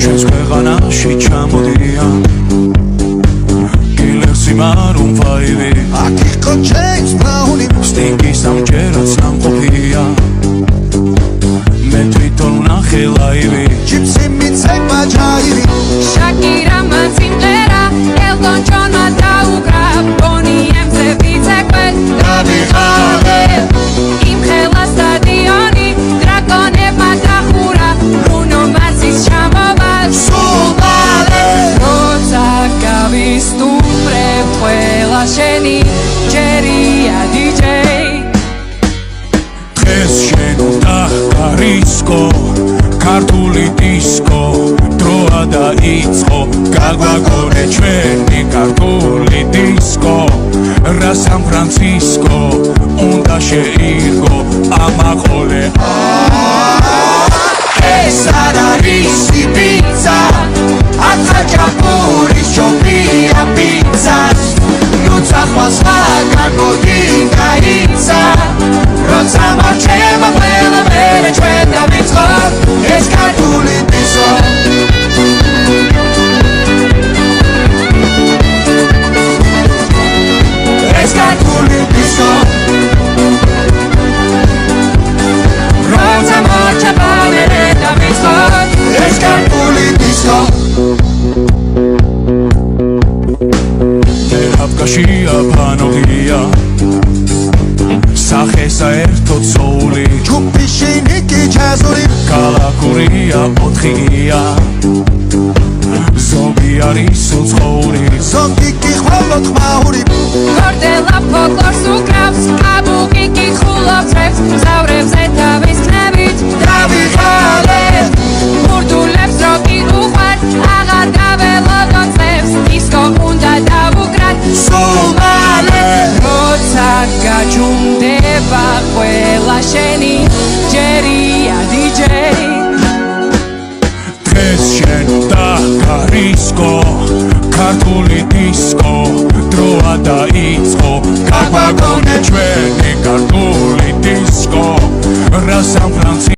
ჩვენს ქვეყანაში ჩამოდიან Marum faivi Aki ko James Brown Stinky samčerac nam kopija Me twiton nahe laivi Gypsy mitsek bajaivi Shakira man simplera Elton John mataugra Bonnie M se vicekvet Davi Hale Im khela stadioni Dragonev matahura Bruno Marsis chamoval Sultane Roza gavistu ყველა შენი ჯერია DJ დღეს შენ დახარისკო ქართული დისკო დროა დაიწყო გაგვაგონე ჩვენი ქართული დისკო რა სან ფრანცისკო უნდა შეირგო ამაყოლე ეს არ არის პიცა ათაჭაპური შობია პიცას ნუცახვალს მაგაგოდინა იცა როცა მარჩება ყველა მერე ჩვენ დავიწყოთ ეს ქართული დისკო ეს ქართული დისკო როცა მარჩება მერე დავიწყოთ ეს ქართული დისკო აფკაშია ფანოგია სახე საერთოდ სოული ჯუბიში ნიკი ჯაზური კალაკურია ოთხია ზოგი არის უცხოური ზოგი კი ხოლოდ ხმაური გორდელა ფოლკლორს უკრავს კაბუკი კითხულობს რეპს მგზავრებზე თავის ხნებით დავიღალე მურდულებს როკი უყვართ აღარ გაველოდოთ დისკო უნდა დავუკრათ სულ მალე როცა გაჩუმდება ყველა შენი